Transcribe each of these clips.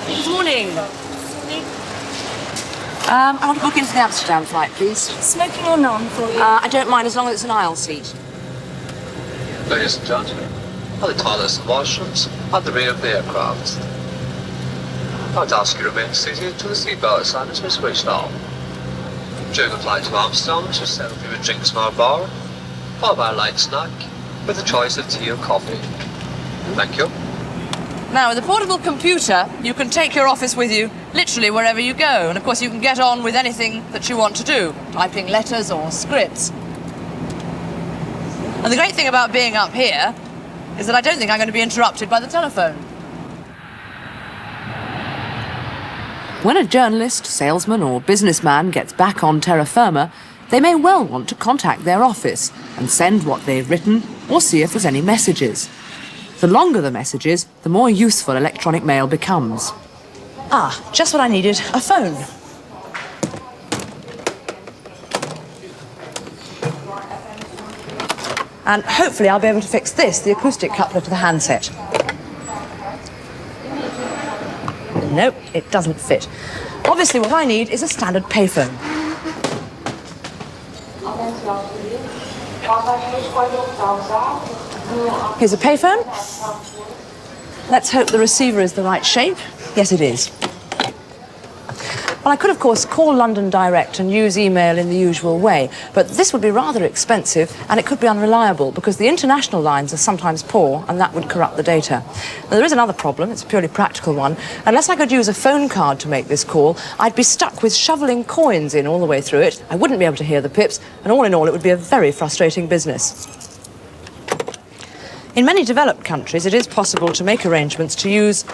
Good morning. I want to book into the Amsterdam flight, please. Smoking or none for you? I don't mind as long as it's an aisle seat. Ladies and gentlemen, are the toilets and washrooms at the rear of the aircraft? I would ask you to remain seated until the seatbelt sign has been switched off. During the flight to Amsterdam, you settle for your drinks from our bar, followed by a light snack, with a choice of tea or coffee. Thank you. Now, with a portable computer, you can take your office with you literally wherever you go. And, of course, you can get on with anything that you want to do, typing letters or scripts. And the great thing about being up here is that I don't think I'm going to be interrupted by the telephone. When a journalist, salesman or businessman gets back on terra firma, they may well want to contact their office and send what they've written or see if there's any messages. The longer the messages, the more useful electronic mail becomes. Ah, just what I needed, a phone. And hopefully I'll be able to fix this, the acoustic coupler to the handset. Nope, it doesn't fit. Obviously what I need is a standard payphone. Here's a payphone. Let's hope the receiver is the right shape. Yes, it is. Well, I could, of course, call London direct and use email in the usual way, but this would be rather expensive and it could be unreliable because the international lines are sometimes poor and that would corrupt the data. Now, there is another problem, it's a purely practical one. Unless I could use a phone card to make this call, I'd be stuck with shoveling coins in all the way through it. I wouldn't be able to hear the pips, and all in all, it would be a very frustrating business. In many developed countries, it is possible to make arrangements to use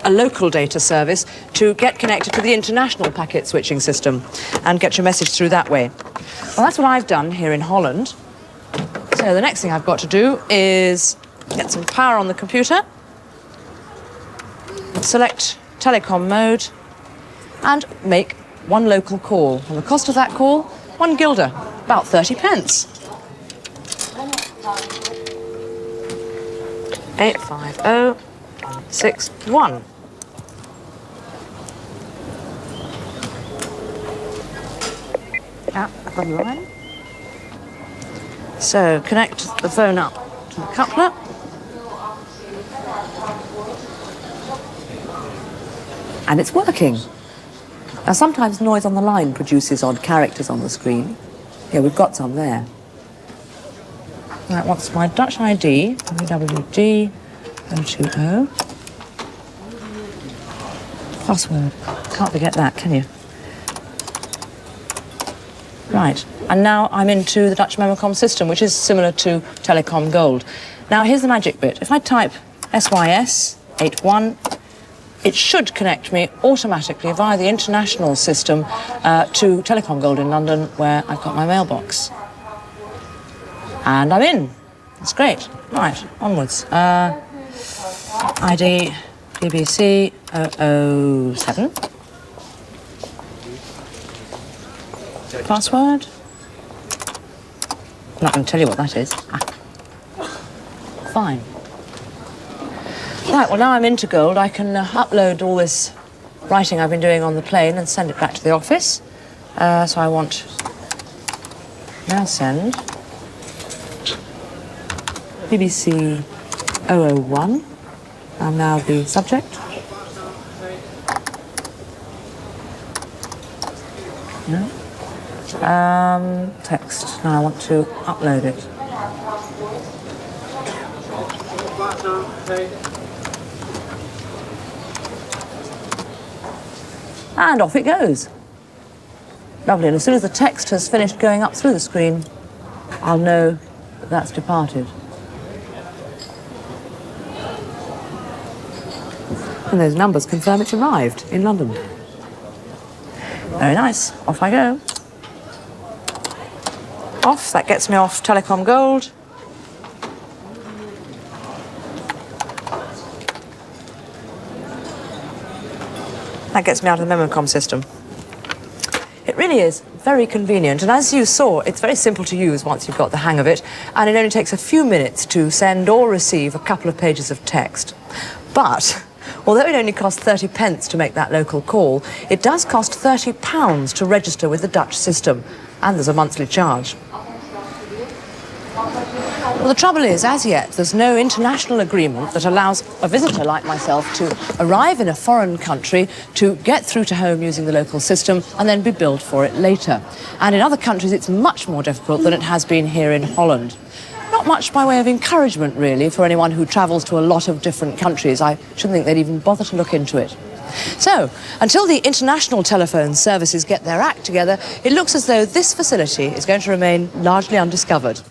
a local data service to get connected to the international packet switching system and get your message through that way. Well, that's what I've done here in Holland. So the next thing I've got to do is get some power on the computer, select telecom mode, and make one local call. And the cost of that call, 1 guilder, about 30 pence. 850161. I've got a line. So connect the phone up to the coupler. And it's working. Now sometimes noise on the line produces odd characters on the screen. Here, we've got some there. Right, what's my Dutch ID? WWD 020. Password. Can't forget that, can you? Right, and now I'm into the Dutch Memocom system, which is similar to Telecom Gold. Now, here's the magic bit. If I type SYS 81, it should connect me automatically via the international system to Telecom Gold in London, where I've got my mailbox. And I'm in. That's great. Right, onwards. ID BBC 007. Password. I'm not going to tell you what that is. Fine. Right, well, now I'm into Gold, I can upload all this writing I've been doing on the plane and send it back to the office. So I want now send BBC 001. I'm now the subject. No. Text. Now I want to upload it. And off it goes. Lovely. And as soon as the text has finished going up through the screen, I'll know that that's departed. And those numbers confirm it's arrived in London. Very nice. Off I go. Off. That gets me off Telecom Gold. That gets me out of the Memocom system. It really is very convenient, and as you saw, it's very simple to use once you've got the hang of it, and it only takes a few minutes to send or receive a couple of pages of text. But Although it only costs 30 pence to make that local call, it does cost £30 to register with the Dutch system, and there's a monthly charge. Well, the trouble is, as yet, there's no international agreement that allows a visitor like myself to arrive in a foreign country, to get through to home using the local system, and then be billed for it later. And in other countries, it's much more difficult than it has been here in Holland. Not much by way of encouragement, really, for anyone who travels to a lot of different countries. I shouldn't think they'd even bother to look into it. So, until the international telephone services get their act together, it looks as though this facility is going to remain largely undiscovered.